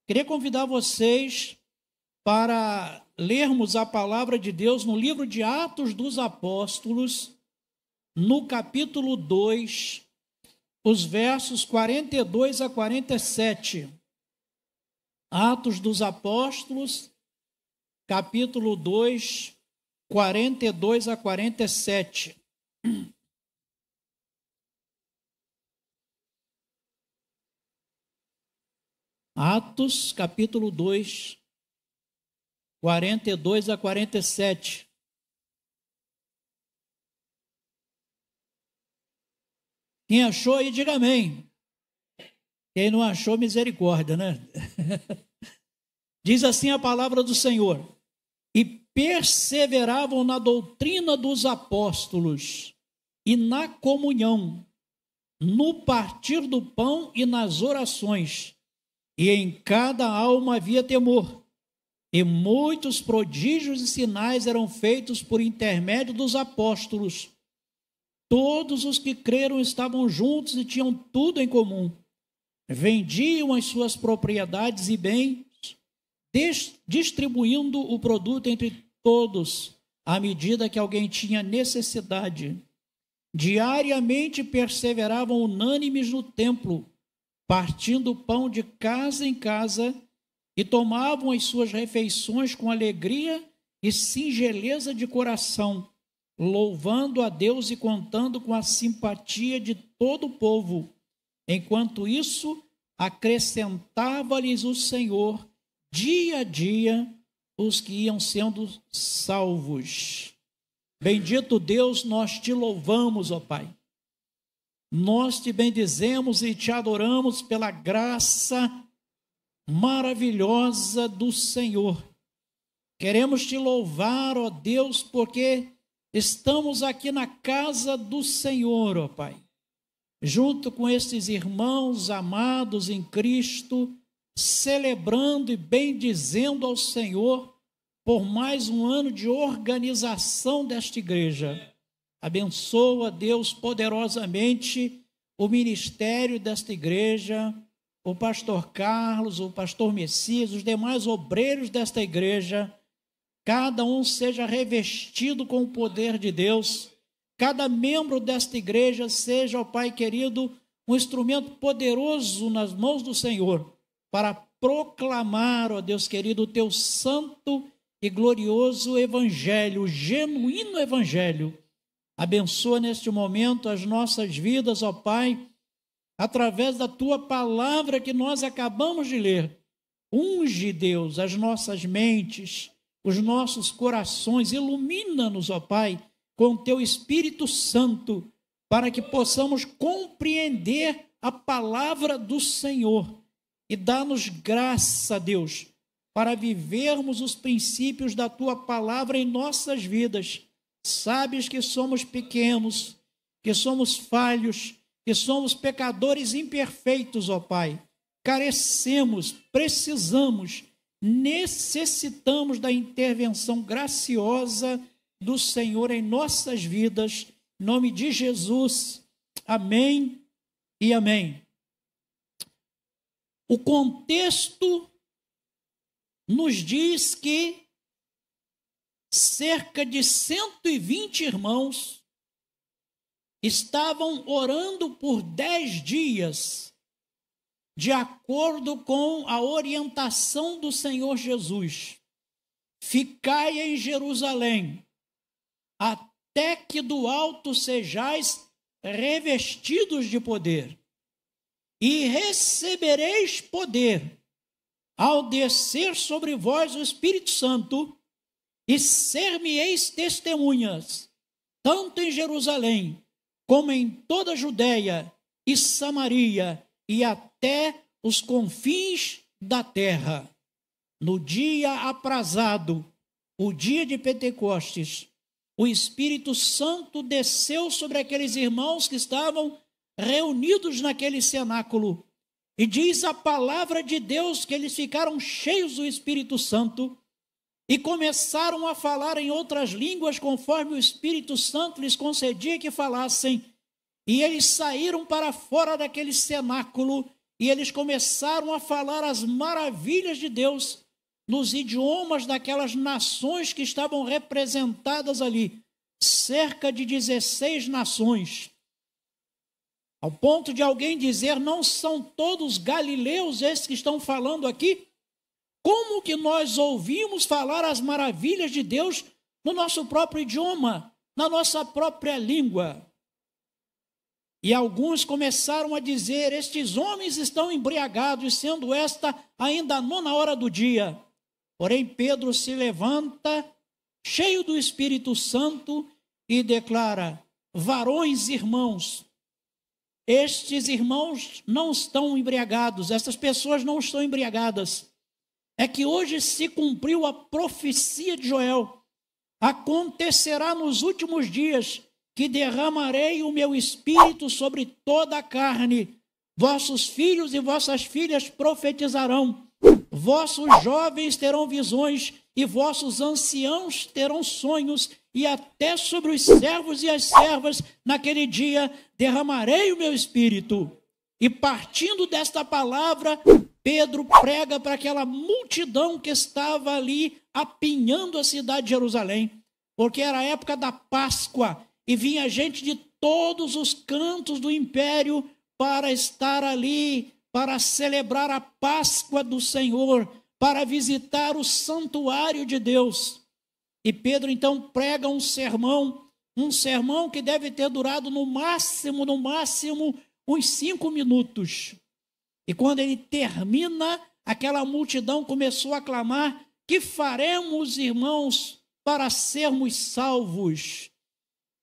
Queria convidar vocês para lermos a palavra de Deus no livro de Atos dos Apóstolos, no capítulo 2, os versos 42 a 47. Atos dos Apóstolos, capítulo 2, 42 a 47. Atos, capítulo 2, 42 a 47. Quem achou aí, diga amém. Quem não achou, misericórdia, né? Diz assim a palavra do Senhor: e perseveravam na doutrina dos apóstolos e na comunhão, no partir do pão e nas orações, e em cada alma havia temor, e muitos prodígios e sinais eram feitos por intermédio dos apóstolos. Todos os que creram estavam juntos e tinham tudo em comum. Vendiam as suas propriedades e bens, distribuindo o produto entre todos, à medida que alguém tinha necessidade. Diariamente perseveravam unânimes no templo, partindo o pão de casa em casa, e tomavam as suas refeições com alegria e singeleza de coração, louvando a Deus e contando com a simpatia de todo o povo. Enquanto isso, acrescentava-lhes o Senhor, dia a dia, os que iam sendo salvos. Bendito Deus, nós te louvamos, ó Pai. Nós te bendizemos e te adoramos pela graça maravilhosa do Senhor. Queremos te louvar, ó Deus, porque estamos aqui na casa do Senhor, ó Pai, junto com estes irmãos amados em Cristo, celebrando e bendizendo ao Senhor por mais um ano de organização desta igreja. Abençoa, Deus, poderosamente o ministério desta igreja, o pastor Carlos, o pastor Messias, os demais obreiros desta igreja. Cada um seja revestido com o poder de Deus. Cada membro desta igreja seja, ó Pai querido, um instrumento poderoso nas mãos do Senhor para proclamar, ó Deus querido, o teu santo e glorioso evangelho, o genuíno evangelho. Abençoa neste momento as nossas vidas, ó Pai, através da tua palavra que nós acabamos de ler. Unge, Deus, as nossas mentes, os nossos corações, ilumina-nos, ó Pai, com teu Espírito Santo, para que possamos compreender a palavra do Senhor e dá-nos graça, Deus, para vivermos os princípios da tua palavra em nossas vidas. Sabes que somos pequenos, que somos falhos, que somos pecadores imperfeitos, ó Pai. Carecemos, precisamos, necessitamos da intervenção graciosa do Senhor em nossas vidas. Em nome de Jesus. Amém e amém. O contexto nos diz que cerca de 120 irmãos estavam orando por 10 dias, de acordo com a orientação do Senhor Jesus. Ficai em Jerusalém, até que do alto sejais revestidos de poder, e recebereis poder ao descer sobre vós o Espírito Santo, e ser-me-eis testemunhas, tanto em Jerusalém, como em toda a Judéia e Samaria, e até os confins da terra. No dia aprazado, o dia de Pentecostes, o Espírito Santo desceu sobre aqueles irmãos que estavam reunidos naquele cenáculo. E diz a palavra de Deus que eles ficaram cheios do Espírito Santo e começaram a falar em outras línguas conforme o Espírito Santo lhes concedia que falassem. E eles saíram para fora daquele cenáculo e eles começaram a falar as maravilhas de Deus nos idiomas daquelas nações que estavam representadas ali, cerca de 16 nações. Ao ponto de alguém dizer, não são todos galileus esses que estão falando aqui? Como que nós ouvimos falar as maravilhas de Deus no nosso próprio idioma, na nossa própria língua? E alguns começaram a dizer, estes homens estão embriagados, sendo esta ainda a 9h do dia. Porém, Pedro se levanta, cheio do Espírito Santo, e declara, varões irmãos, estes irmãos não estão embriagados, essas pessoas não estão embriagadas. É que hoje se cumpriu a profecia de Joel. Acontecerá nos últimos dias que derramarei o meu espírito sobre toda a carne. Vossos filhos e vossas filhas profetizarão. Vossos jovens terão visões e vossos anciãos terão sonhos. E até sobre os servos e as servas, naquele dia, derramarei o meu espírito. E partindo desta palavra, Pedro prega para aquela multidão que estava ali apinhando a cidade de Jerusalém, porque era a época da Páscoa, e vinha gente de todos os cantos do império para estar ali, para celebrar a Páscoa do Senhor, para visitar o santuário de Deus. E Pedro então prega um sermão que deve ter durado no máximo, uns 5 minutos. E quando ele termina, aquela multidão começou a clamar, que faremos, irmãos, para sermos salvos?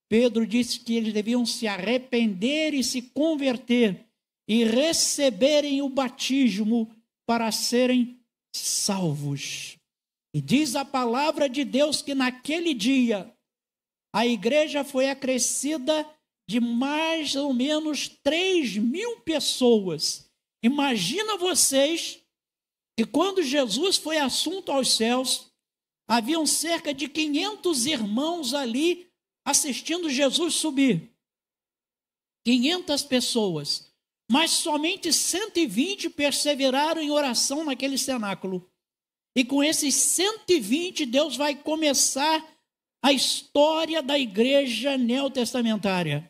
Pedro disse que eles deviam se arrepender e se converter e receberem o batismo para serem salvos. E diz a palavra de Deus que naquele dia a igreja foi acrescida de mais ou menos 3.000 pessoas. Imagina vocês que quando Jesus foi assunto aos céus, haviam cerca de 500 irmãos ali assistindo Jesus subir. 500 pessoas. Mas somente 120 perseveraram em oração naquele cenáculo. E com esses 120, Deus vai começar a história da igreja neotestamentária.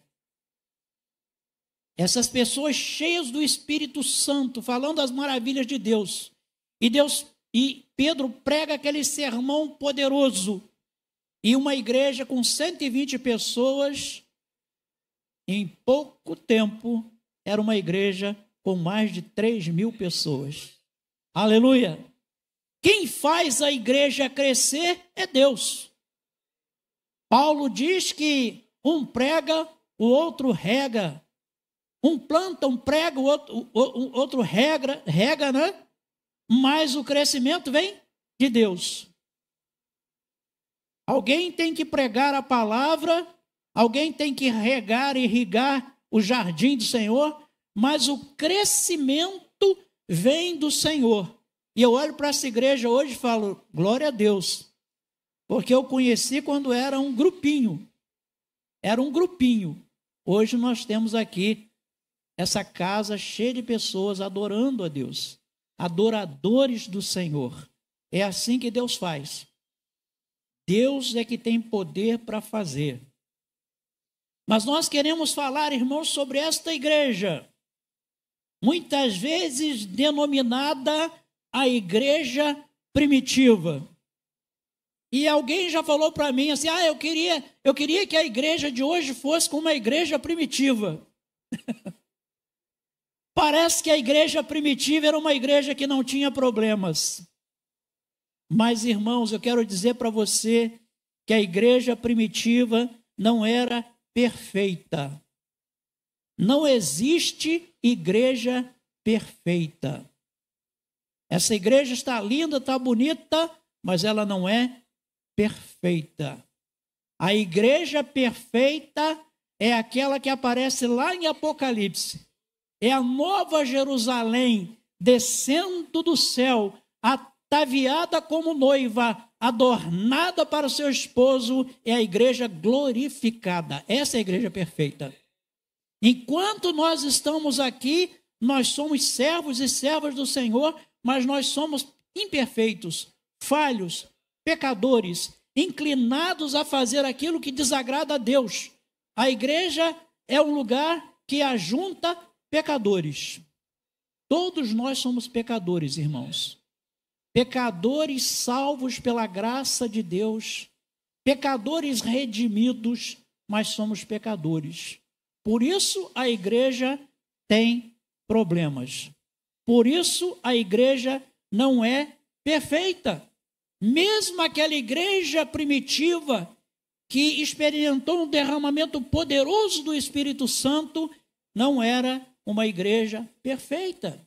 Essas pessoas cheias do Espírito Santo, falando as maravilhas de Deus. E Pedro prega aquele sermão poderoso. E uma igreja com 120 pessoas, em pouco tempo, era uma igreja com mais de 3.000 pessoas. Aleluia! Quem faz a igreja crescer é Deus. Paulo diz que um prega, o outro rega. Um planta, um prega, o outro rega, né? Mas o crescimento vem de Deus. Alguém tem que pregar a palavra, alguém tem que regar e irrigar o jardim do Senhor, mas o crescimento vem do Senhor. E eu olho para essa igreja hoje e falo, glória a Deus, porque eu conheci quando era um grupinho. Era um grupinho. Hoje nós temos aqui essa casa cheia de pessoas adorando a Deus, adoradores do Senhor. É assim que Deus faz. Deus é que tem poder para fazer. Mas nós queremos falar, irmãos, sobre esta igreja, muitas vezes denominada a igreja primitiva. E alguém já falou para mim assim, eu queria que a igreja de hoje fosse como uma igreja primitiva. Parece que a igreja primitiva era uma igreja que não tinha problemas. Mas, irmãos, eu quero dizer para você que a igreja primitiva não era perfeita. Não existe igreja perfeita. Essa igreja está linda, está bonita, mas ela não é perfeita. A igreja perfeita é aquela que aparece lá em Apocalipse. É a nova Jerusalém descendo do céu, ataviada como noiva, adornada para o seu esposo, é a igreja glorificada. Essa é a igreja perfeita. Enquanto nós estamos aqui, nós somos servos e servas do Senhor, mas nós somos imperfeitos, falhos, pecadores, inclinados a fazer aquilo que desagrada a Deus. A igreja é um lugar que ajunta pecadores. Todos nós somos pecadores, irmãos. Pecadores salvos pela graça de Deus, pecadores redimidos, mas somos pecadores. Por isso a igreja tem problemas. Por isso a igreja não é perfeita. Mesmo aquela igreja primitiva que experimentou um derramamento poderoso do Espírito Santo, não era uma igreja perfeita.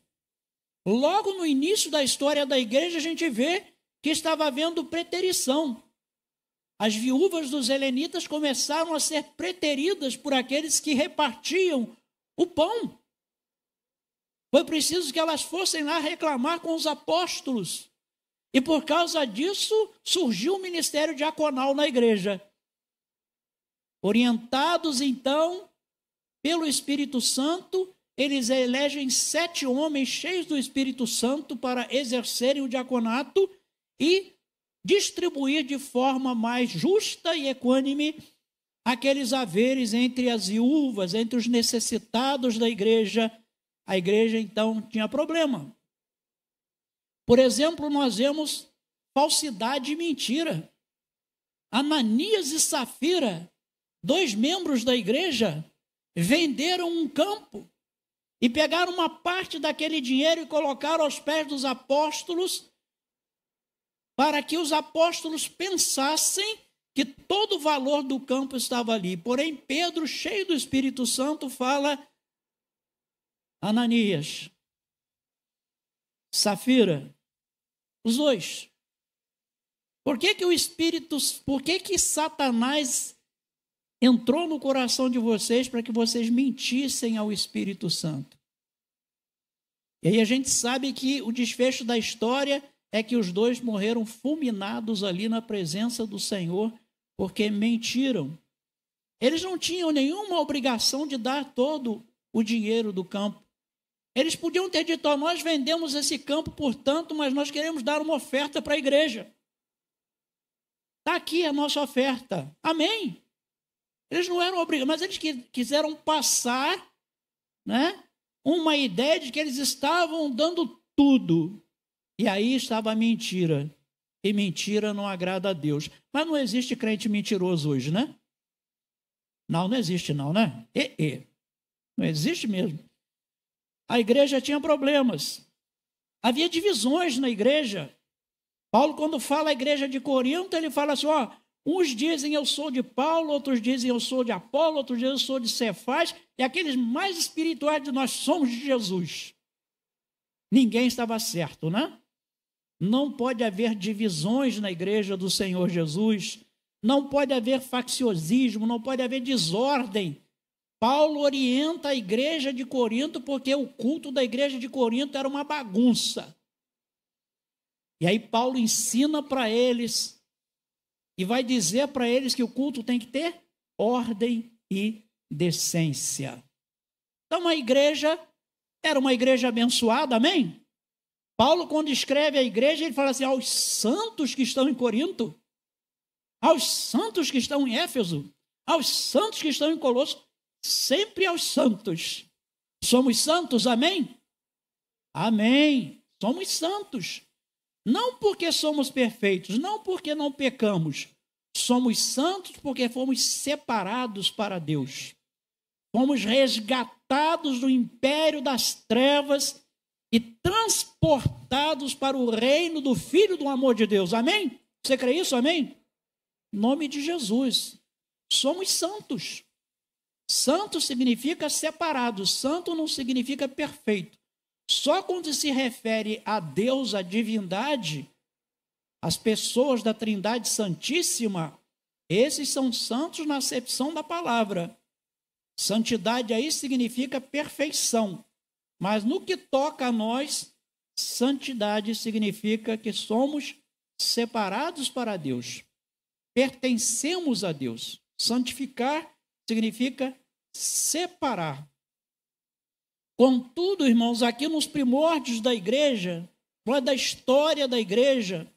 Logo no início da história da igreja, a gente vê que estava havendo preterição. As viúvas dos helenitas começaram a ser preteridas por aqueles que repartiam o pão. Foi preciso que elas fossem lá reclamar com os apóstolos. E por causa disso, surgiu o ministério diaconal na igreja. Orientados, então, pelo Espírito Santo, eles elegem 7 homens cheios do Espírito Santo para exercerem o diaconato e distribuir de forma mais justa e equânime aqueles haveres entre as viúvas, entre os necessitados da igreja. A igreja, então, tinha problema. Por exemplo, nós vemos falsidade e mentira. Ananias e Safira, 2 membros da igreja, venderam um campo e pegaram uma parte daquele dinheiro e colocaram aos pés dos apóstolos para que os apóstolos pensassem que todo o valor do campo estava ali. Porém, Pedro, cheio do Espírito Santo, fala: Ananias, Safira, os 2. Por que Satanás entrou no coração de vocês para que vocês mentissem ao Espírito Santo? E aí a gente sabe que o desfecho da história é que os 2 morreram fulminados ali na presença do Senhor, porque mentiram. Eles não tinham nenhuma obrigação de dar todo o dinheiro do campo. Eles podiam ter dito: nós vendemos esse campo por tanto, mas nós queremos dar uma oferta para a igreja. Está aqui a nossa oferta. Amém? Eles não eram obrigados, mas eles quiseram passar, né, uma ideia de que eles estavam dando tudo. E aí estava a mentira. E mentira não agrada a Deus. Mas não existe crente mentiroso hoje, né? Não existe não, né? Não existe mesmo. A igreja tinha problemas. Havia divisões na igreja. Paulo, quando fala a igreja de Corinto, ele fala assim: uns dizem eu sou de Paulo, outros dizem eu sou de Apolo, outros dizem eu sou de Cefás, e aqueles mais espirituais de nós somos de Jesus. Ninguém estava certo, né? Não pode haver divisões na igreja do Senhor Jesus, não pode haver facciosismo, não pode haver desordem. Paulo orienta a igreja de Corinto porque o culto da igreja de Corinto era uma bagunça. E aí Paulo ensina para eles e vai dizer para eles que o culto tem que ter ordem e decência. Então a igreja era uma igreja abençoada, amém? Paulo, quando escreve a igreja, ele fala assim: aos santos que estão em Corinto, aos santos que estão em Éfeso, aos santos que estão em Colosso, sempre aos santos. Somos santos, amém? Amém. Somos santos. Não porque somos perfeitos, não porque não pecamos. Somos santos porque fomos separados para Deus. Fomos resgatados do império das trevas e transportados para o reino do Filho do amor de Deus. Amém? Você crê isso? Amém? Em nome de Jesus. Somos santos. Santo significa separado. Santo não significa perfeito. Só quando se refere a Deus, a divindade, as pessoas da Trindade Santíssima, esses são santos na acepção da palavra. Santidade aí significa perfeição. Mas no que toca a nós, santidade significa que somos separados para Deus. Pertencemos a Deus. Santificar significa separar. Contudo, irmãos, aqui nos primórdios da igreja, da história da igreja,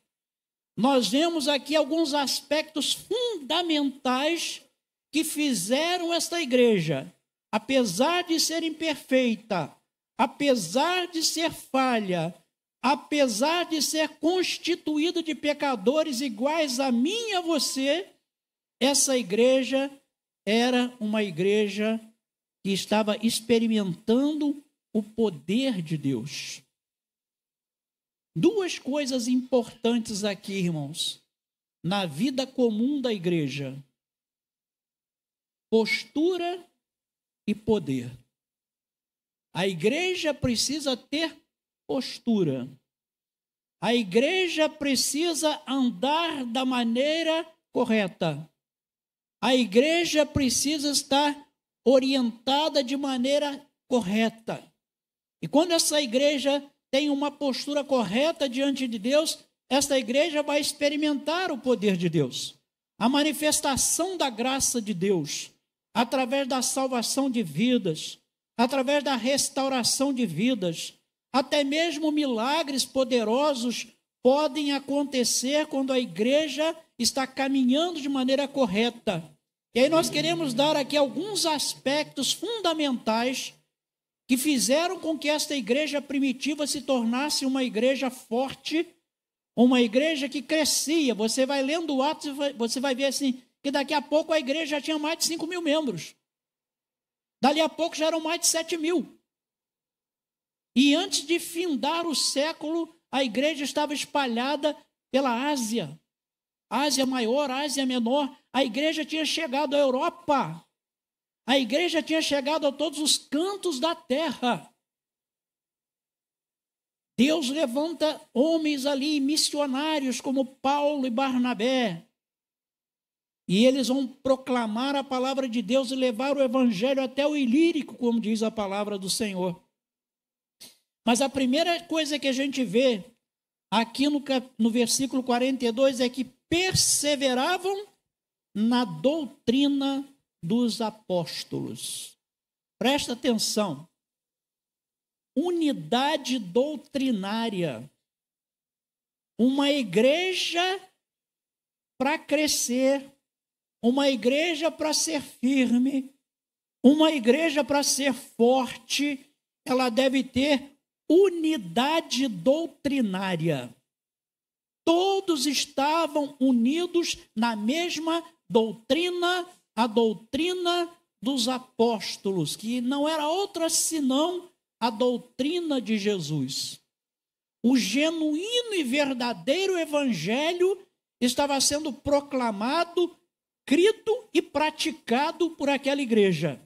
nós vemos aqui alguns aspectos fundamentais que fizeram esta igreja, apesar de ser imperfeita, apesar de ser falha, apesar de ser constituída de pecadores iguais a mim e a você, essa igreja era uma igreja que estava experimentando o poder de Deus. Duas coisas importantes aqui, irmãos, na vida comum da igreja: postura e poder. A igreja precisa ter postura. A igreja precisa andar da maneira correta. A igreja precisa estar orientada de maneira correta. E quando essa igreja tem uma postura correta diante de Deus, esta igreja vai experimentar o poder de Deus, a manifestação da graça de Deus, através da salvação de vidas, através da restauração de vidas. Até mesmo milagres poderosos podem acontecer quando a igreja está caminhando de maneira correta. E aí nós queremos dar aqui alguns aspectos fundamentais que fizeram com que esta igreja primitiva se tornasse uma igreja forte, uma igreja que crescia. Você vai lendo Atos e você vai ver assim, que daqui a pouco a igreja já tinha mais de 5 mil membros. Dali a pouco já eram mais de 7 mil. E antes de findar o século, a igreja estava espalhada pela Ásia. Ásia Maior, Ásia Menor. A igreja tinha chegado à Europa. A igreja tinha chegado a todos os cantos da terra. Deus levanta homens ali, missionários como Paulo e Barnabé. E eles vão proclamar a palavra de Deus e levar o evangelho até o Ilírico, como diz a palavra do Senhor. Mas a primeira coisa que a gente vê aqui no versículo 42 é que perseveravam na doutrina dos apóstolos. Presta atenção. Unidade doutrinária. Uma igreja para crescer, uma igreja para ser firme, uma igreja para ser forte, ela deve ter unidade doutrinária. Todos estavam unidos na mesma doutrina, a doutrina dos apóstolos, que não era outra senão a doutrina de Jesus. O genuíno e verdadeiro evangelho estava sendo proclamado, crido e praticado por aquela igreja.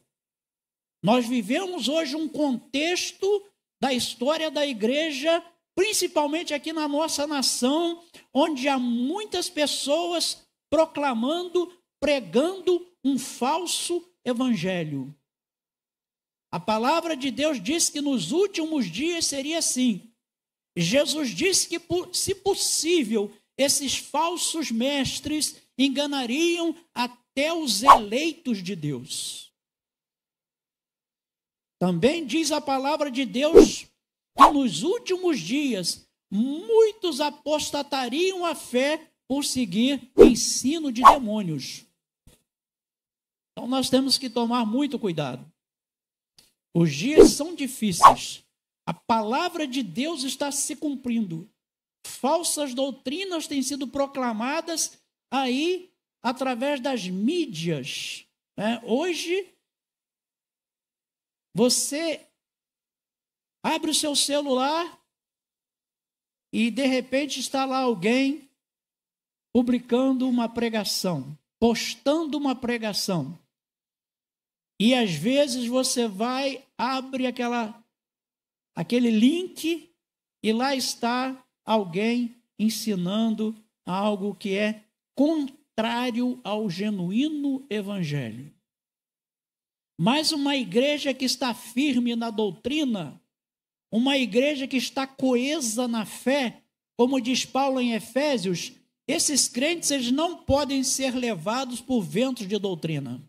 Nós vivemos hoje um contexto da história da igreja, principalmente aqui na nossa nação, onde há muitas pessoas proclamando, pregando um falso evangelho. A palavra de Deus diz que nos últimos dias seria assim. Jesus disse que, se possível, esses falsos mestres enganariam até os eleitos de Deus. Também diz a palavra de Deus que nos últimos dias muitos apostatariam a fé por seguir ensino de demônios. Então nós temos que tomar muito cuidado. Os dias são difíceis. A palavra de Deus está se cumprindo. Falsas doutrinas têm sido proclamadas aí através das mídias. Hoje, você abre o seu celular e, de repente, está lá alguém publicando uma pregação, postando uma pregação. E, às vezes, você vai, abre aquele link e lá está alguém ensinando algo que é contrário ao genuíno evangelho. Mas uma igreja que está firme na doutrina, uma igreja que está coesa na fé, como diz Paulo em Efésios, esses crentes eles não podem ser levados por ventos de doutrina.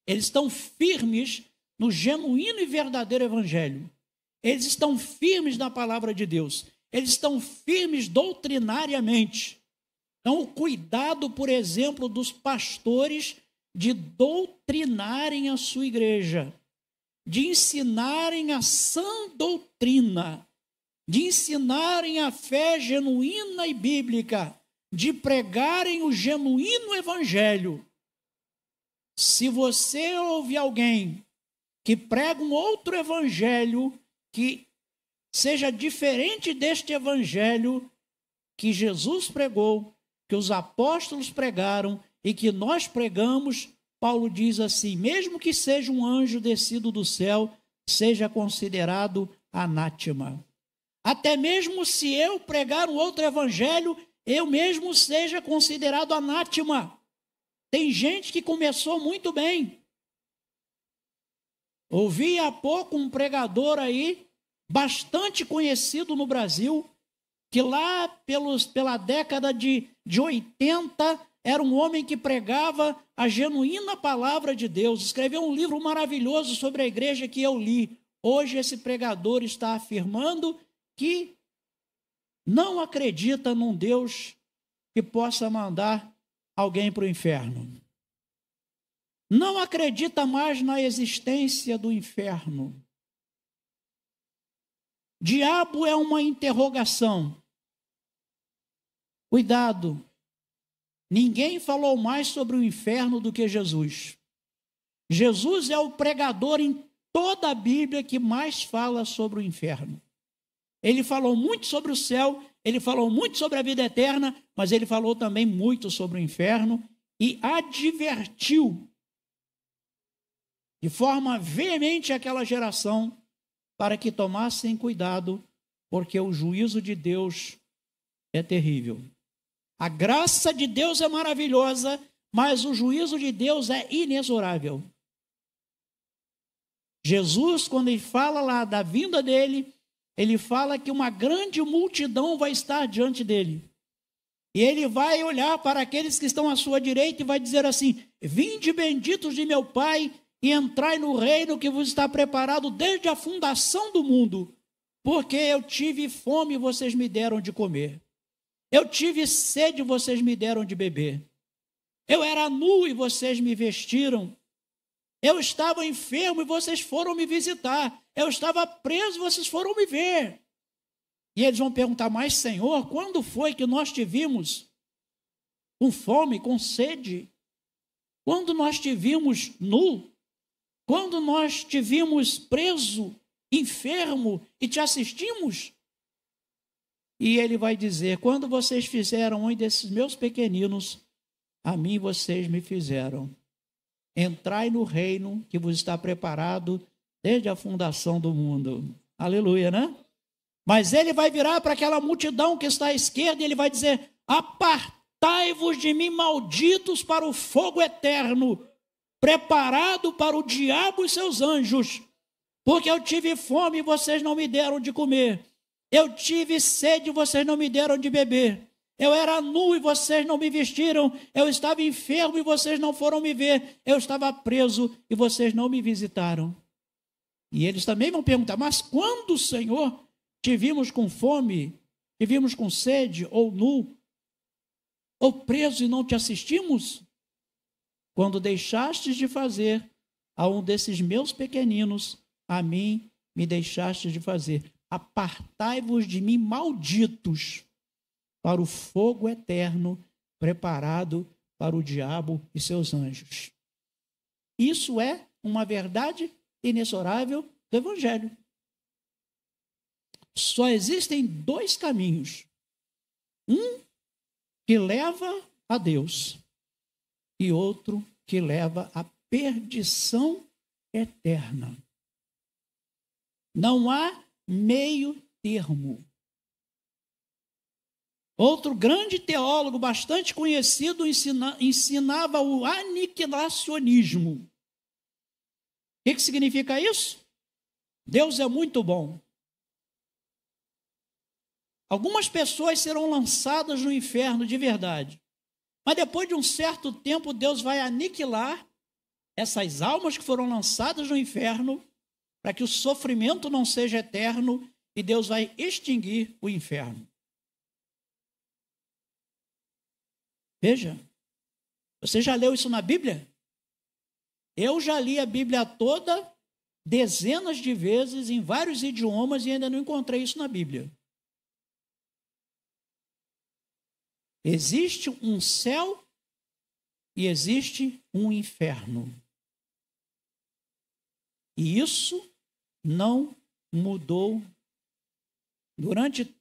Eles estão firmes no genuíno e verdadeiro evangelho. Eles estão firmes na palavra de Deus. Eles estão firmes doutrinariamente. Então, o cuidado, por exemplo, dos pastores de doutrinarem a sua igreja, de ensinarem a sã doutrina, de ensinarem a fé genuína e bíblica, de pregarem o genuíno evangelho. Se você ouve alguém que prega um outro evangelho que seja diferente deste evangelho que Jesus pregou, que os apóstolos pregaram e que nós pregamos, Paulo diz assim: mesmo que seja um anjo descido do céu, seja considerado anátema. Até mesmo se eu pregar um outro evangelho, eu mesmo seja considerado anátema. Tem gente que começou muito bem. Ouvi há pouco um pregador aí, bastante conhecido no Brasil, que lá pela década de 80, era um homem que pregava a genuína palavra de Deus. Escreveu um livro maravilhoso sobre a igreja que eu li. Hoje esse pregador está afirmando que não acredita num Deus que possa mandar alguém para o inferno. Não acredita mais na existência do inferno. Diabo é uma interrogação. Cuidado. Ninguém falou mais sobre o inferno do que Jesus. Jesus é o pregador em toda a Bíblia que mais fala sobre o inferno. Ele falou muito sobre o céu, ele falou muito sobre a vida eterna, mas ele falou também muito sobre o inferno e advertiu de forma veemente aquela geração para que tomassem cuidado, porque o juízo de Deus é terrível. A graça de Deus é maravilhosa, mas o juízo de Deus é inexorável. Jesus, quando ele fala lá da vinda dele, ele fala que uma grande multidão vai estar diante dele. E ele vai olhar para aqueles que estão à sua direita e vai dizer assim: vinde benditos de meu Pai e entrai no reino que vos está preparado desde a fundação do mundo. Porque eu tive fome e vocês me deram de comer. Eu tive sede e vocês me deram de beber. Eu era nu e vocês me vestiram. Eu estava enfermo e vocês foram me visitar. Eu estava preso e vocês foram me ver. E eles vão perguntar: mas Senhor, quando foi que nós te vimos com fome, com sede? Quando nós te vimos nu? Quando nós te vimos preso, enfermo e te assistimos? E ele vai dizer: quando vocês fizeram um desses meus pequeninos, a mim vocês me fizeram. Entrai no reino que vos está preparado desde a fundação do mundo. Aleluia, né? Mas ele vai virar para aquela multidão que está à esquerda e ele vai dizer: apartai-vos de mim, malditos, para o fogo eterno, preparado para o diabo e seus anjos. Porque eu tive fome e vocês não me deram de comer. Eu tive sede e vocês não me deram de beber. Eu era nu e vocês não me vestiram. Eu estava enfermo e vocês não foram me ver. Eu estava preso e vocês não me visitaram. E eles também vão perguntar: mas quando, Senhor, te vimos com fome, te vimos com sede, ou nu, ou preso e não te assistimos? Quando deixastes de fazer a um desses meus pequeninos, a mim me deixastes de fazer. Apartai-vos de mim, malditos, para o fogo eterno preparado para o diabo e seus anjos. Isso é uma verdade inexorável do Evangelho. Só existem dois caminhos. Um que leva a Deus e outro que leva à perdição eterna. Não há meio termo. Outro grande teólogo bastante conhecido ensinava o aniquilacionismo. O que significa isso? Deus é muito bom. Algumas pessoas serão lançadas no inferno de verdade. Mas depois de um certo tempo, Deus vai aniquilar essas almas que foram lançadas no inferno, para que o sofrimento não seja eterno, e Deus vai extinguir o inferno. Veja, você já leu isso na Bíblia? Eu já li a Bíblia toda dezenas de vezes, em vários idiomas, e ainda não encontrei isso na Bíblia. Existe um céu e existe um inferno. E isso não mudou durante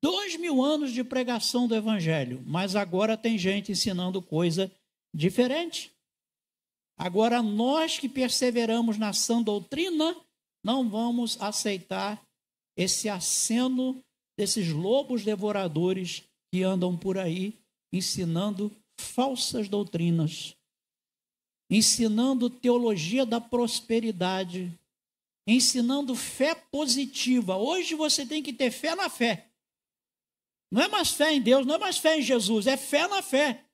2000 anos de pregação do Evangelho, mas agora tem gente ensinando coisa diferente. Agora, nós que perseveramos na sã doutrina, não vamos aceitar esse aceno desses lobos devoradores que andam por aí ensinando falsas doutrinas, ensinando teologia da prosperidade, ensinando fé positiva. Hoje você tem que ter fé na fé. Não é mais fé em Deus, não é mais fé em Jesus, é fé na fé.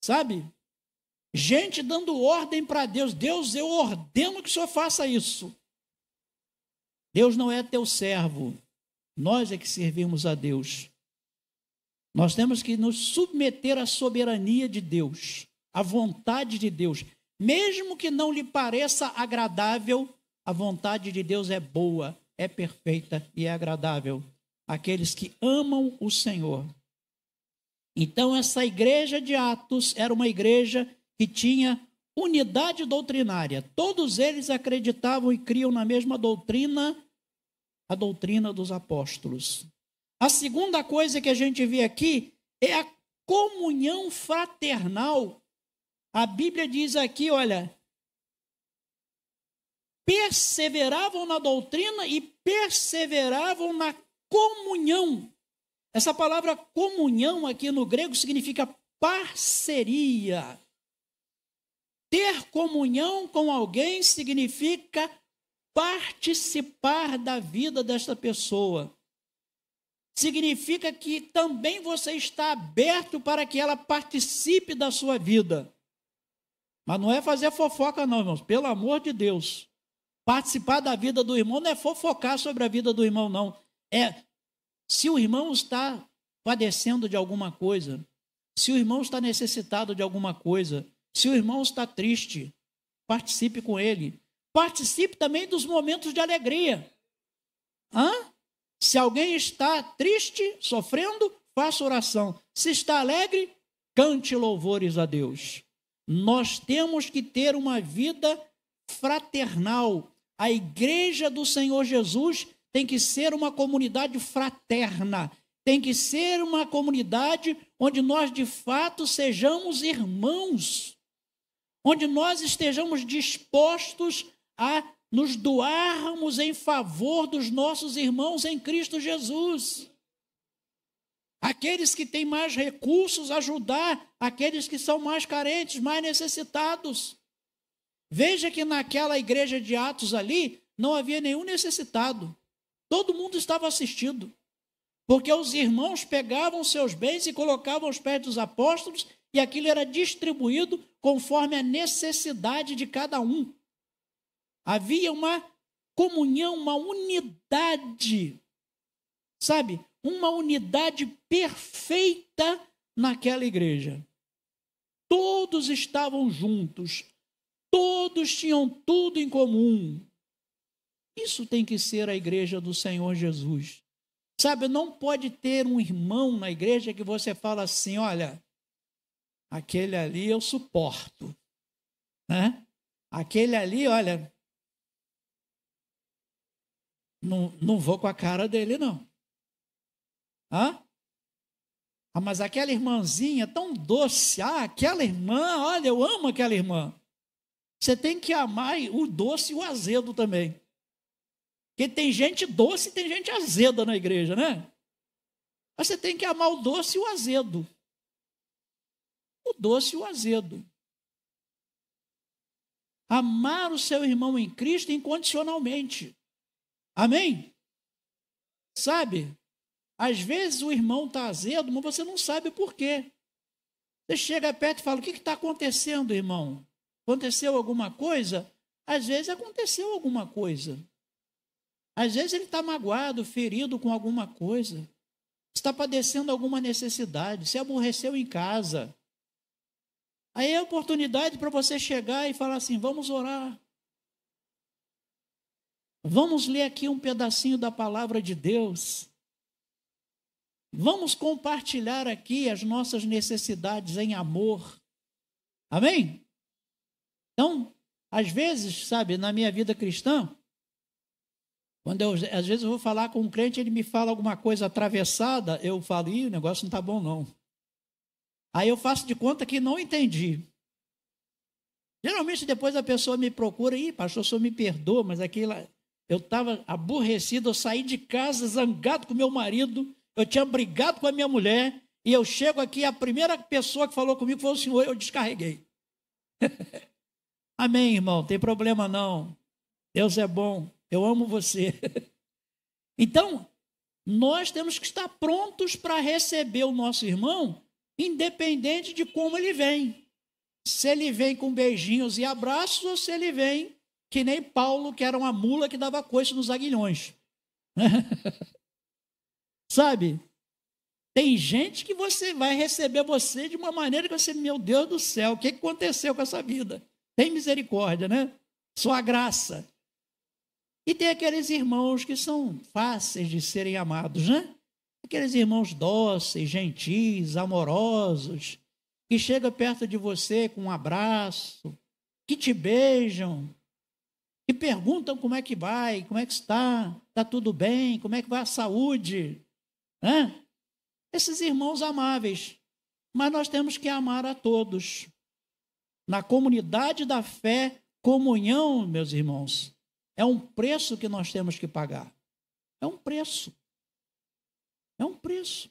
Sabe? Gente dando ordem para Deus. Deus, eu ordeno que o Senhor faça isso. Deus não é teu servo. Nós é que servimos a Deus. Nós temos que nos submeter à soberania de Deus, à vontade de Deus. Mesmo que não lhe pareça agradável, a vontade de Deus é boa, é perfeita e é agradável àqueles que amam o Senhor. Então, essa igreja de Atos era uma igreja que tinha unidade doutrinária. Todos eles acreditavam e criam na mesma doutrina, a doutrina dos apóstolos. A segunda coisa que a gente vê aqui é a comunhão fraternal. A Bíblia diz aqui, olha, perseveravam na doutrina e perseveravam na comunhão. Essa palavra comunhão aqui no grego significa parceria. Ter comunhão com alguém significa participar da vida desta pessoa. Significa que também você está aberto para que ela participe da sua vida. Mas não é fazer fofoca não, irmãos, pelo amor de Deus. Participar da vida do irmão não é fofocar sobre a vida do irmão, não. É, se o irmão está padecendo de alguma coisa, se o irmão está necessitado de alguma coisa, se o irmão está triste, participe com ele. Participe também dos momentos de alegria. Se alguém está triste, sofrendo, faça oração. Se está alegre, cante louvores a Deus. Nós temos que ter uma vida fraternal. A igreja do Senhor Jesus tem que ser uma comunidade fraterna. Tem que ser uma comunidade onde nós, de fato, sejamos irmãos. Onde nós estejamos dispostos a nos doarmos em favor dos nossos irmãos em Cristo Jesus. Aqueles que têm mais recursos, ajudar aqueles que são mais carentes, mais necessitados. Veja que naquela igreja de Atos ali, não havia nenhum necessitado. Todo mundo estava assistido. Porque os irmãos pegavam seus bens e colocavam aos pés dos apóstolos, e aquilo era distribuído conforme a necessidade de cada um. Havia uma comunhão, uma unidade, sabe? Uma unidade perfeita naquela igreja. Todos estavam juntos, todos tinham tudo em comum. Isso tem que ser a igreja do Senhor Jesus. Sabe, não pode ter um irmão na igreja que você fala assim, olha, aquele ali eu suporto, né? Aquele ali, olha, não vou com a cara dele, não. Mas aquela irmãzinha tão doce, aquela irmã, olha, eu amo aquela irmã. Você tem que amar o doce e o azedo também. Porque tem gente doce e tem gente azeda na igreja, né? Mas você tem que amar o doce e o azedo. O doce e o azedo. Amar o seu irmão em Cristo incondicionalmente. Amém? Sabe? Às vezes o irmão está azedo, mas você não sabe por quê. Você chega perto e fala, o que está acontecendo, irmão? Aconteceu alguma coisa? Às vezes aconteceu alguma coisa. Às vezes ele está magoado, ferido com alguma coisa. Está padecendo alguma necessidade, se aborreceu em casa. Aí é a oportunidade para você chegar e falar assim, vamos orar. Vamos ler aqui um pedacinho da palavra de Deus. Vamos compartilhar aqui as nossas necessidades em amor. Amém? Então, às vezes, sabe, na minha vida cristã, às vezes eu vou falar com um crente, ele me fala alguma coisa atravessada, eu falo, ih, o negócio não está bom não. Aí eu faço de conta que não entendi. Geralmente depois a pessoa me procura, ih, pastor, o senhor me perdoa, mas aquilo, eu estava aborrecido, eu saí de casa zangado com meu marido, eu tinha brigado com a minha mulher, e eu chego aqui, a primeira pessoa que falou comigo foi o senhor, eu descarreguei. Amém, irmão, tem problema não. Deus é bom, eu amo você. Então, nós temos que estar prontos para receber o nosso irmão, independente de como ele vem. Se ele vem com beijinhos e abraços, ou se ele vem que nem Paulo, que era uma mula que dava coice nos aguilhões. Sabe? Tem gente que você vai receber você de uma maneira que você, meu Deus do céu, o que aconteceu com essa vida? Tem misericórdia, né? Sua graça. E tem aqueles irmãos que são fáceis de serem amados, né? Aqueles irmãos dóceis, gentis, amorosos, que chegam perto de você com um abraço, que te beijam, que perguntam como é que vai, como é que está tudo bem, como é que vai a saúde, né? Esses irmãos amáveis, mas nós temos que amar a todos. Na comunidade da fé, comunhão, meus irmãos, é um preço que nós temos que pagar. É um preço. É um preço.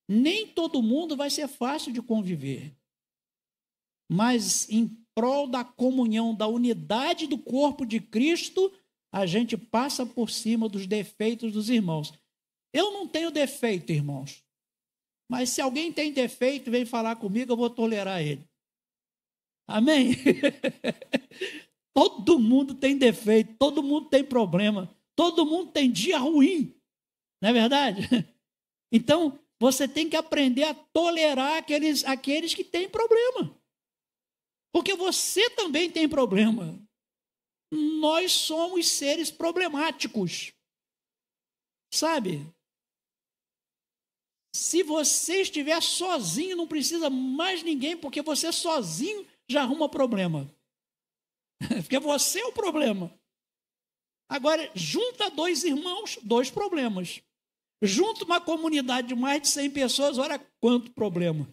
Nem todo mundo vai ser fácil de conviver. Mas em prol da comunhão, da unidade do corpo de Cristo, a gente passa por cima dos defeitos dos irmãos. Eu não tenho defeito, irmãos. Mas se alguém tem defeito, vem falar comigo, eu vou tolerar ele. Amém? Todo mundo tem defeito, todo mundo tem problema, todo mundo tem dia ruim. Não é verdade? Então, você tem que aprender a tolerar aqueles que têm problema. Porque você também tem problema. Nós somos seres problemáticos. Sabe? Se você estiver sozinho, não precisa mais ninguém, porque você sozinho já arruma problema. Porque você é o problema. Agora, junta dois irmãos, dois problemas. Junta uma comunidade de mais de 100 pessoas, olha quanto problema.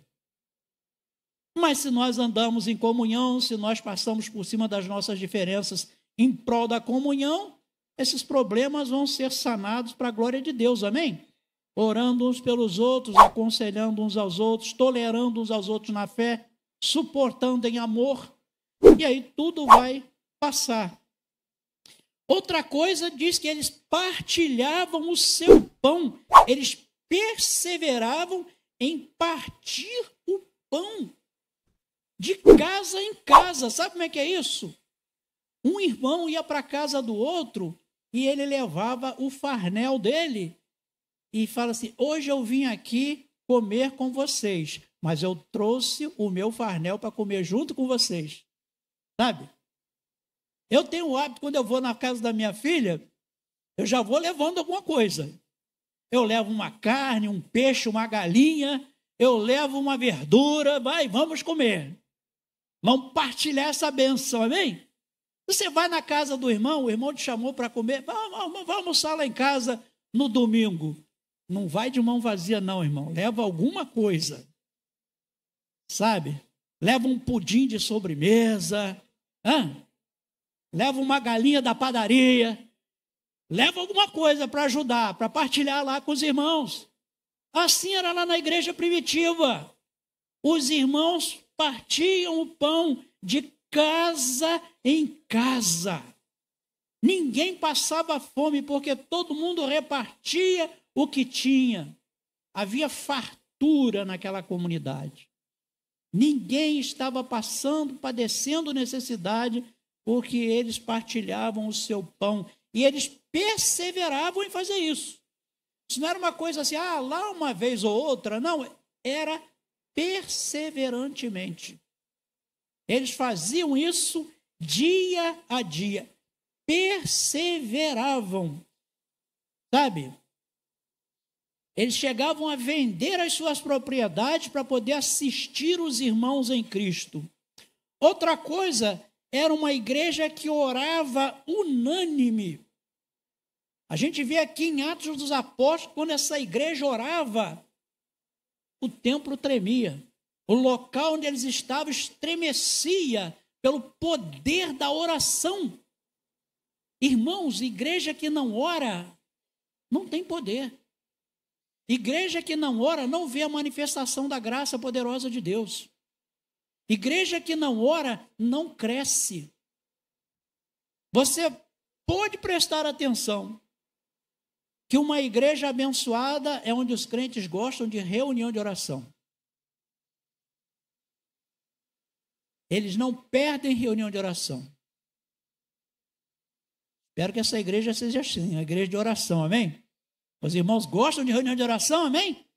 Mas se nós andamos em comunhão, se nós passamos por cima das nossas diferenças em prol da comunhão, esses problemas vão ser sanados para a glória de Deus, amém? Orando uns pelos outros, aconselhando uns aos outros, tolerando uns aos outros na fé, suportando em amor, e aí tudo vai passar. Outra coisa diz que eles partilhavam o seu pão, eles perseveravam em partir o pão, de casa em casa. Sabe como é que é isso? Um irmão ia para a casa do outro e ele levava o farnel dele e fala assim, hoje eu vim aqui comer com vocês, mas eu trouxe o meu farnel para comer junto com vocês. Sabe? Eu tenho o hábito, quando eu vou na casa da minha filha, eu já vou levando alguma coisa. Eu levo uma carne, um peixe, uma galinha, eu levo uma verdura, vamos comer. Vamos partilhar essa bênção, amém? Você vai na casa do irmão, o irmão te chamou para comer, vamos almoçar lá em casa no domingo. Não vai de mão vazia não, irmão, leva alguma coisa. Sabe? Leva um pudim de sobremesa, leva uma galinha da padaria, leva alguma coisa para ajudar, para partilhar lá com os irmãos. Assim era lá na igreja primitiva. Os irmãos partiam o pão de casa em casa. Ninguém passava fome, porque todo mundo repartia o que tinha. Havia fartura naquela comunidade. Ninguém estava padecendo necessidade, porque eles partilhavam o seu pão. E eles perseveravam em fazer isso. Isso não era uma coisa assim, lá uma vez ou outra. Não, era perseverantemente. Eles faziam isso dia a dia. Perseveravam. Sabe? Eles chegavam a vender as suas propriedades para poder assistir os irmãos em Cristo. Outra coisa, era uma igreja que orava unânime. A gente vê aqui em Atos dos Apóstolos, quando essa igreja orava, o templo tremia. O local onde eles estavam estremecia pelo poder da oração. Irmãos, igreja que não ora, não tem poder. Igreja que não ora, não vê a manifestação da graça poderosa de Deus. Igreja que não ora, não cresce. Você pode prestar atenção que uma igreja abençoada é onde os crentes gostam de reunião de oração. Eles não perdem reunião de oração. Espero que essa igreja seja assim, uma igreja de oração, amém? Os irmãos gostam de reunião de oração, amém?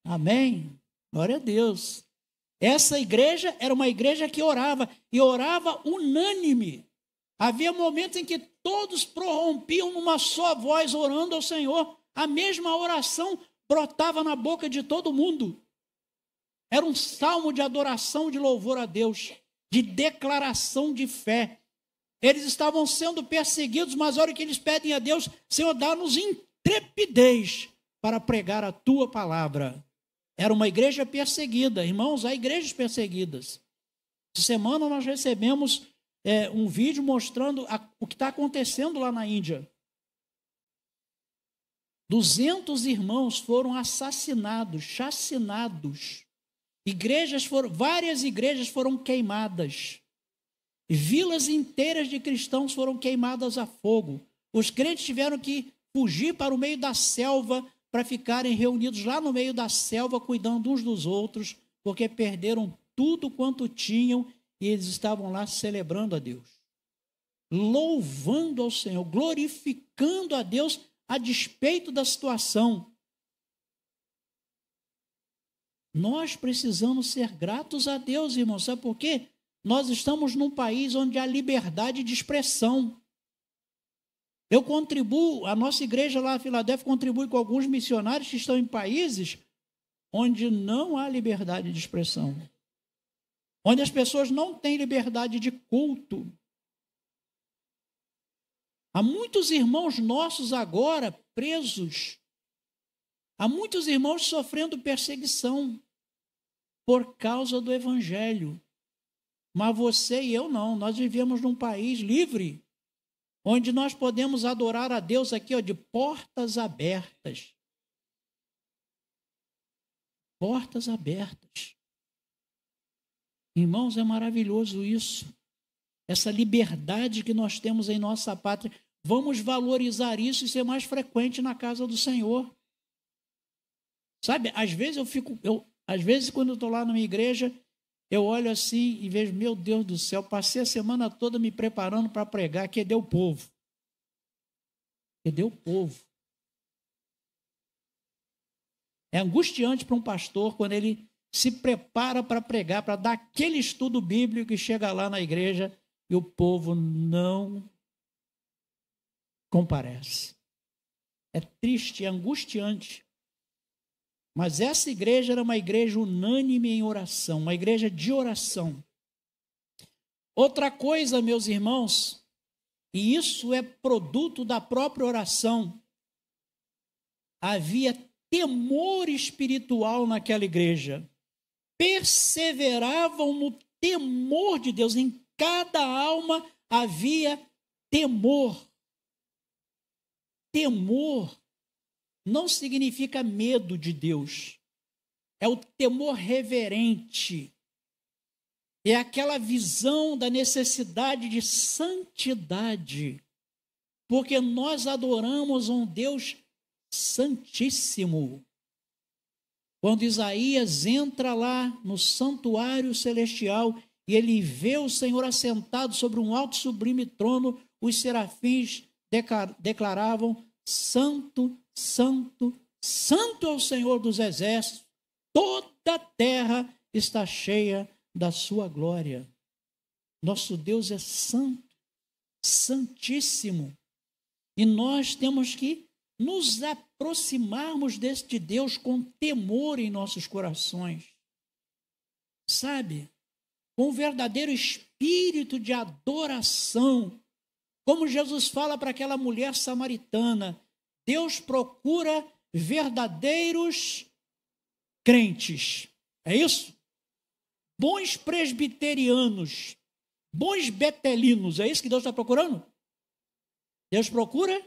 Amém. Glória a Deus. Essa igreja era uma igreja que orava, e orava unânime. Havia momentos em que todos prorrompiam numa só voz, orando ao Senhor. A mesma oração brotava na boca de todo mundo. Era um salmo de adoração, de louvor a Deus, de declaração de fé. Eles estavam sendo perseguidos, mas a hora que eles pedem a Deus, Senhor, dá-nos intrepidez para pregar a tua palavra. Era uma igreja perseguida. Irmãos, há igrejas perseguidas. Essa semana nós recebemos um vídeo mostrando o que está acontecendo lá na Índia. 200 irmãos foram assassinados, chacinados. Várias igrejas foram queimadas. Vilas inteiras de cristãos foram queimadas a fogo. Os crentes tiveram que fugir para o meio da selva, para ficarem reunidos lá no meio da selva, cuidando uns dos outros, porque perderam tudo quanto tinham e eles estavam lá celebrando a Deus, louvando ao Senhor, glorificando a Deus a despeito da situação. Nós precisamos ser gratos a Deus, irmãos. Sabe por quê? Nós estamos num país onde há liberdade de expressão. Eu contribuo, a nossa igreja lá em Filadélfia contribui com alguns missionários que estão em países onde não há liberdade de expressão, onde as pessoas não têm liberdade de culto. Há muitos irmãos nossos agora presos, há muitos irmãos sofrendo perseguição por causa do evangelho. Mas você e eu não, nós vivemos num país livre, onde nós podemos adorar a Deus aqui, de portas abertas. Portas abertas. Irmãos, é maravilhoso isso. Essa liberdade que nós temos em nossa pátria. Vamos valorizar isso e ser mais frequente na casa do Senhor. Sabe, às vezes quando eu estou lá na minha igreja, eu olho assim e vejo, meu Deus do céu, passei a semana toda me preparando para pregar, cadê o povo? Cadê o povo? É angustiante para um pastor quando ele se prepara para pregar, para dar aquele estudo bíblico e chega lá na igreja e o povo não comparece. É triste, é angustiante. Mas essa igreja era uma igreja unânime em oração, uma igreja de oração. Outra coisa, meus irmãos, e isso é produto da própria oração, havia temor espiritual naquela igreja. Perseveravam no temor de Deus. Em cada alma havia temor. Temor não significa medo de Deus. É o temor reverente. É aquela visão da necessidade de santidade. Porque nós adoramos um Deus santíssimo. Quando Isaías entra lá no santuário celestial e ele vê o Senhor assentado sobre um alto e sublime trono, os serafins declaravam: Santo, Santo, Santo é o Senhor dos exércitos, toda a terra está cheia da sua glória. Nosso Deus é santo, santíssimo. E nós temos que nos aproximarmos deste Deus com temor em nossos corações. Sabe? Com um verdadeiro espírito de adoração. Como Jesus fala para aquela mulher samaritana, Deus procura verdadeiros crentes. É isso? Bons presbiterianos, bons betelinos. É isso que Deus está procurando? Deus procura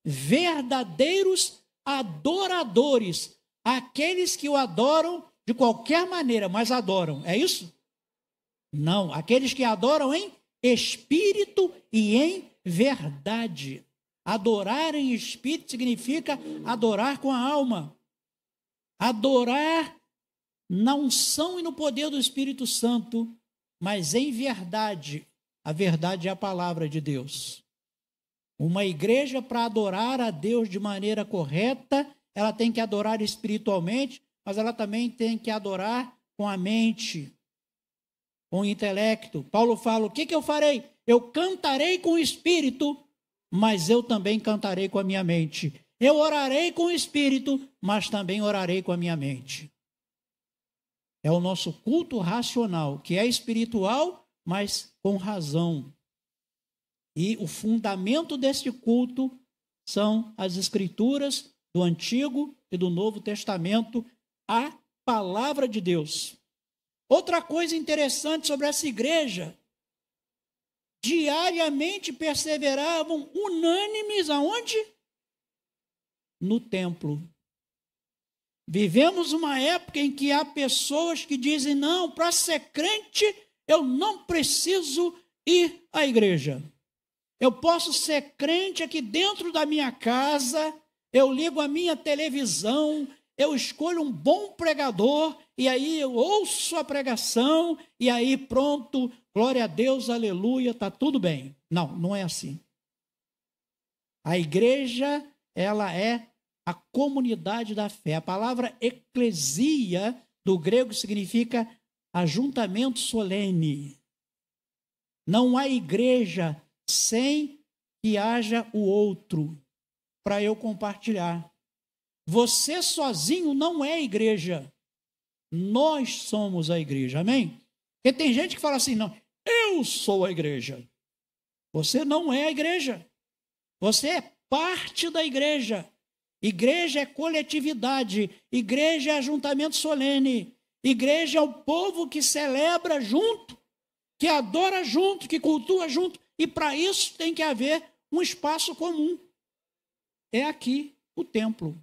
verdadeiros adoradores, aqueles que o adoram de qualquer maneira, mas adoram. É isso? Não, aqueles que adoram em espírito e em verdade. Adorar em espírito significa adorar com a alma. Adorar na unção e no poder do Espírito Santo, mas em verdade. A verdade é a palavra de Deus. Uma igreja, para adorar a Deus de maneira correta, ela tem que adorar espiritualmente, mas ela também tem que adorar com a mente, com o intelecto. Paulo fala: o que eu farei? Eu cantarei com o espírito, mas eu também cantarei com a minha mente. Eu orarei com o espírito, mas também orarei com a minha mente. É o nosso culto racional, que é espiritual, mas com razão. E o fundamento deste culto são as Escrituras do Antigo e do Novo Testamento, a palavra de Deus. Outra coisa interessante sobre essa igreja: diariamente perseveravam unânimes aonde? No templo. Vivemos uma época em que há pessoas que dizem: não, para ser crente eu não preciso ir à igreja. Eu posso ser crente aqui dentro da minha casa, eu ligo a minha televisão, eu escolho um bom pregador, e aí eu ouço a pregação, e aí pronto, glória a Deus, aleluia, está tudo bem. Não, não é assim. A igreja, ela é a comunidade da fé. A palavra eclesia, do grego, significa ajuntamento solene. Não há igreja sem que haja o outro para eu compartilhar. Você sozinho não é igreja. Nós somos a igreja, amém? Porque tem gente que fala assim: não, eu sou a igreja. Você não é a igreja. Você é parte da igreja. Igreja é coletividade. Igreja é ajuntamento solene. Igreja é o povo que celebra junto, que adora junto, que cultua junto. E para isso tem que haver um espaço comum. É aqui o templo.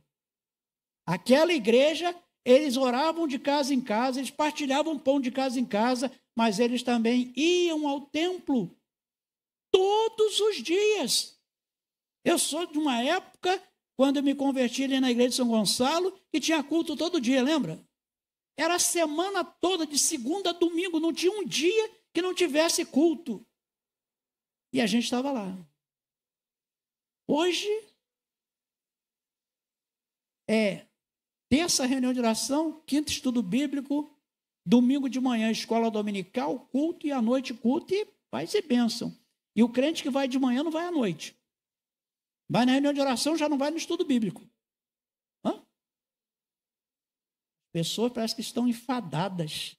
Aquela igreja, eles oravam de casa em casa, eles partilhavam pão de casa em casa, mas eles também iam ao templo todos os dias. Eu sou de uma época, quando eu me converti ali na igreja de São Gonçalo, que tinha culto todo dia, lembra? Era a semana toda, de segunda a domingo, não tinha um dia que não tivesse culto. E a gente estava lá. Hoje é terça reunião de oração, quinta estudo bíblico, domingo de manhã escola dominical, culto, e à noite culto, e vai ser bênção. E o crente que vai de manhã não vai à noite. Vai na reunião de oração, já não vai no estudo bíblico. Pessoas parecem que estão enfadadas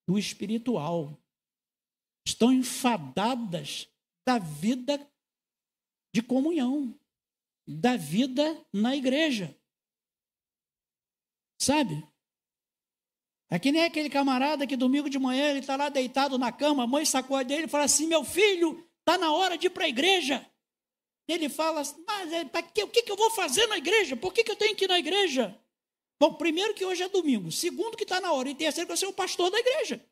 do espiritual. Estão enfadadas da vida de comunhão, da vida na igreja. Sabe? É que nem aquele camarada que domingo de manhã ele está lá deitado na cama, a mãe sacode dele e fala assim: meu filho, está na hora de ir para a igreja. Ele fala: mas o que eu vou fazer na igreja? Por que eu tenho que ir na igreja? Bom, primeiro que hoje é domingo, segundo que está na hora, e terceiro que você é o pastor da igreja.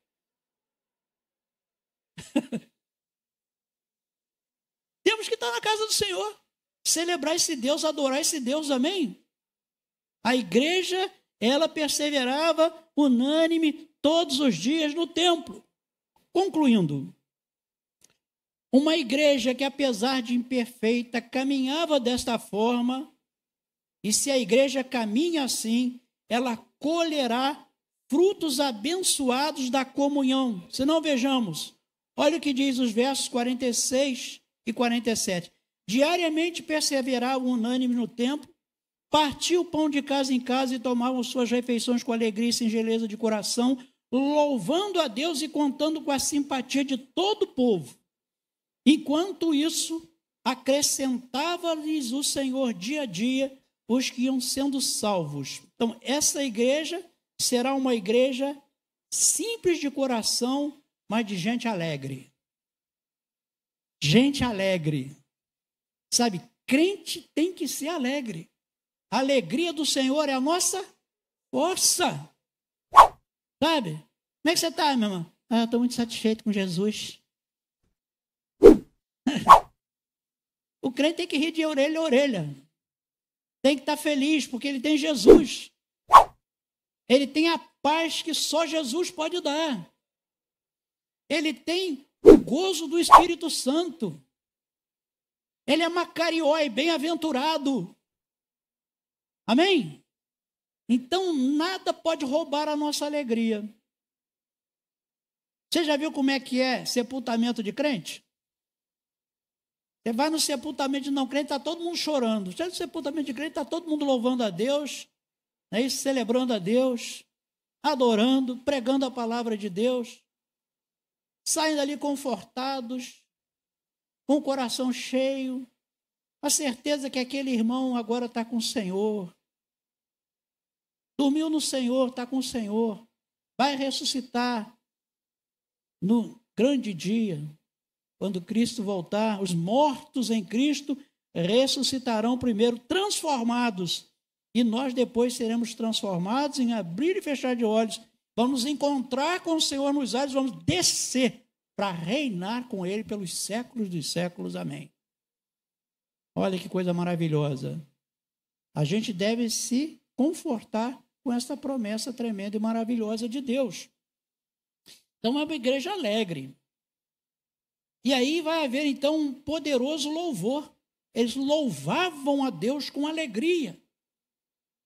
Temos que estar na casa do Senhor, celebrar esse Deus, adorar esse Deus, amém? A igreja ela perseverava unânime todos os dias no templo. Concluindo, uma igreja que, apesar de imperfeita, caminhava desta forma, e se a igreja caminha assim, ela colherá frutos abençoados da comunhão. Se não, vejamos, olha o que diz os versos 46 e 47. Diariamente perseveravam unânimes no templo, partiam o pão de casa em casa e tomavam suas refeições com alegria e singeleza de coração, louvando a Deus e contando com a simpatia de todo o povo. Enquanto isso, acrescentava-lhes o Senhor dia a dia os que iam sendo salvos. Então, essa igreja será uma igreja simples de coração, mas de gente alegre. Gente alegre. Sabe, crente tem que ser alegre. A alegria do Senhor é a nossa força. Sabe? Como é que você está, meu irmão? Estou muito satisfeito com Jesus. O crente tem que rir de orelha a orelha. Tem que estar feliz, porque ele tem Jesus. Ele tem a paz que só Jesus pode dar. Ele tem o gozo do Espírito Santo. Ele é macarioi, bem-aventurado. Amém? Então, nada pode roubar a nossa alegria. Você já viu como é que é sepultamento de crente? Você vai no sepultamento de não crente, está todo mundo chorando. Você vai no sepultamento de crente, está todo mundo louvando a Deus, celebrando a Deus, adorando, pregando a palavra de Deus, saindo ali confortados, com o coração cheio, a certeza que aquele irmão agora está com o Senhor. Dormiu no Senhor, está com o Senhor. Vai ressuscitar no grande dia. Quando Cristo voltar, os mortos em Cristo ressuscitarão primeiro, transformados. E nós depois seremos transformados em abrir e fechar de olhos. Vamos encontrar com o Senhor nos ares, vamos descer para reinar com Ele pelos séculos dos séculos. Amém. Olha que coisa maravilhosa. A gente deve se confortar com essa promessa tremenda e maravilhosa de Deus. Então é uma igreja alegre. E aí vai haver, então, um poderoso louvor. Eles louvavam a Deus com alegria.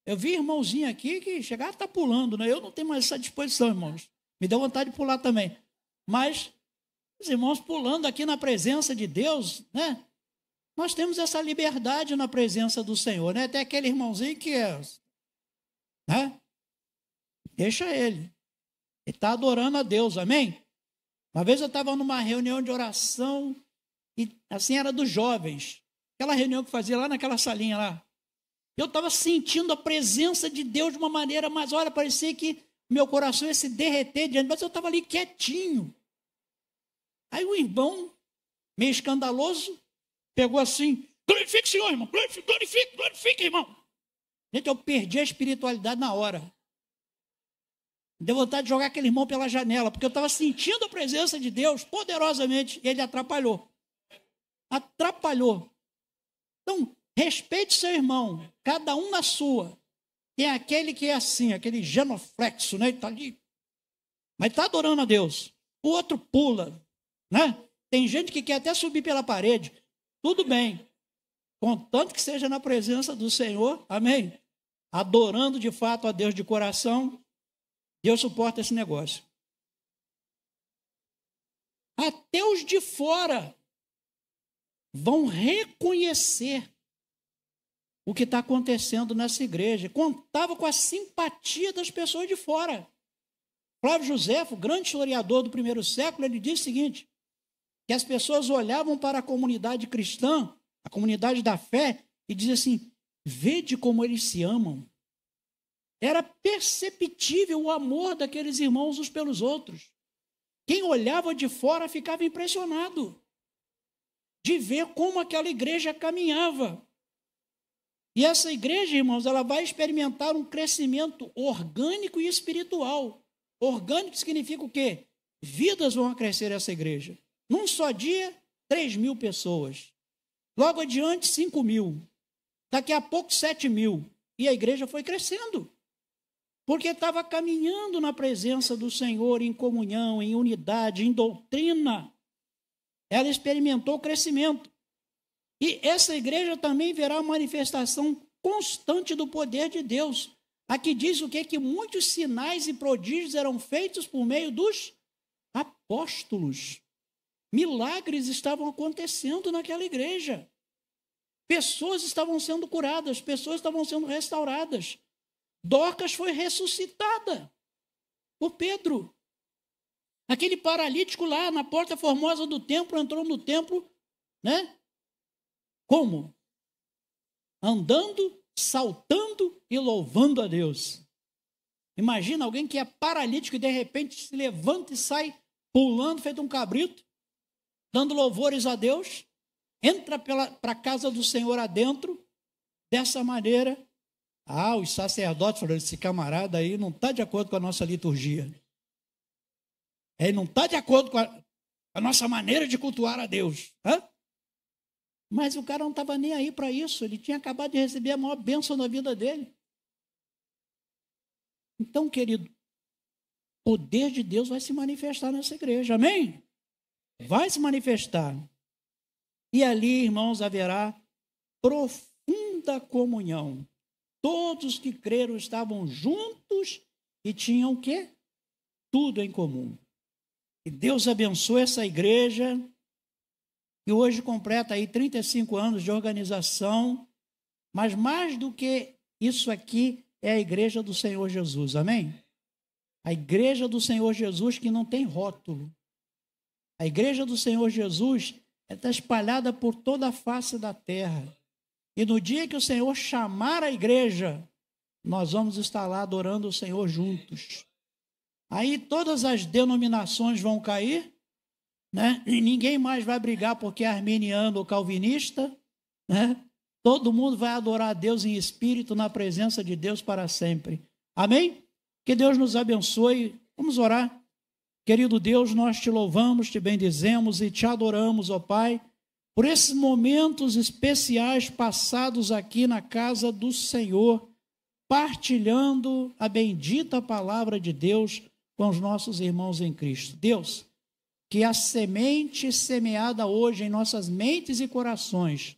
Eu vi irmãozinho aqui que chegava a estar pulando, né? Eu não tenho mais essa disposição, irmãos. Me deu vontade de pular também. Mas os irmãos pulando aqui na presença de Deus, né? Nós temos essa liberdade na presença do Senhor, né? Até aquele irmãozinho que é, né? Deixa ele. Ele está adorando a Deus, amém? Uma vez eu estava numa reunião de oração, e assim era dos jovens, aquela reunião que fazia lá naquela salinha lá. Eu estava sentindo a presença de Deus de uma maneira, mas olha, parecia que meu coração ia se derreter diante, mas eu estava ali quietinho. Aí o irmão, meio escandaloso, pegou assim, glorifique o Senhor, irmão, glorifique, irmão. Gente, eu perdi a espiritualidade na hora. Deu vontade de jogar aquele irmão pela janela, porque eu estava sentindo a presença de Deus poderosamente, e ele atrapalhou. Atrapalhou. Então, respeite seu irmão, cada um na sua. Tem aquele que é assim, aquele genuflexo, né? Ele está ali, mas está adorando a Deus. O outro pula, né? Tem gente que quer até subir pela parede. Tudo bem, contanto que seja na presença do Senhor, amém? Adorando de fato a Deus de coração, Deus suporta esse negócio. Até os de fora vão reconhecer o que está acontecendo nessa igreja. Contava com a simpatia das pessoas de fora. Flávio Josefo, grande historiador do primeiro século, ele diz o seguinte, que as pessoas olhavam para a comunidade cristã, a comunidade da fé, e diziam assim, vede como eles se amam. Era perceptível o amor daqueles irmãos uns pelos outros. Quem olhava de fora ficava impressionado de ver como aquela igreja caminhava. E essa igreja, irmãos, ela vai experimentar um crescimento orgânico e espiritual. Orgânico significa o quê? Vidas vão crescer essa igreja. Num só dia, 3.000 pessoas. Logo adiante, 5.000. Daqui a pouco, 7.000. E a igreja foi crescendo. porque estava caminhando na presença do Senhor, em comunhão, em unidade, em doutrina. Ela experimentou crescimento. E essa igreja também verá a manifestação constante do poder de Deus. Aqui diz o quê? Que muitos sinais e prodígios eram feitos por meio dos apóstolos. Milagres estavam acontecendo naquela igreja. Pessoas estavam sendo curadas, pessoas estavam sendo restauradas. Dorcas foi ressuscitada por Pedro. Aquele paralítico lá na porta formosa do templo entrou no templo, né? Como? Andando, saltando e louvando a Deus. Imagina alguém que é paralítico e de repente se levanta e sai pulando, feito um cabrito, dando louvores a Deus, entra para a casa do Senhor adentro, dessa maneira. Os sacerdotes falaram, esse camarada aí não está de acordo com a nossa liturgia. Ele não está de acordo com a nossa maneira de cultuar a Deus. Mas o cara não estava nem aí para isso. Ele tinha acabado de receber a maior bênção da vida dele. Então, querido, o poder de Deus vai se manifestar nessa igreja. Amém? Vai se manifestar. E ali, irmãos, haverá profunda comunhão. Todos que creram estavam juntos e tinham o quê? Tudo em comum. E Deus abençoe essa igreja, que hoje completa aí 35 anos de organização, mas mais do que isso aqui é a igreja do Senhor Jesus, amém? A igreja do Senhor Jesus que não tem rótulo. A igreja do Senhor Jesus está espalhada por toda a face da terra. E no dia que o Senhor chamar a igreja, nós vamos estar lá adorando o Senhor juntos. Aí todas as denominações vão cair, né? E ninguém mais vai brigar porque é arminiano ou calvinista, né? Todo mundo vai adorar a Deus em espírito, na presença de Deus para sempre. Amém? Que Deus nos abençoe. Vamos orar. Querido Deus, nós te louvamos, te bendizemos e te adoramos, ó Pai, por esses momentos especiais passados aqui na casa do Senhor, partilhando a bendita palavra de Deus com os nossos irmãos em Cristo. Deus, que a semente semeada hoje em nossas mentes e corações,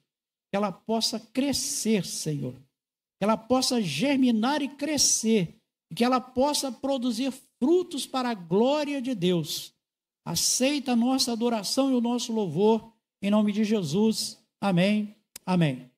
que ela possa crescer, Senhor, que ela possa germinar e crescer, e que ela possa produzir frutos para a glória de Deus. Aceita a nossa adoração e o nosso louvor, em nome de Jesus. Amém. Amém.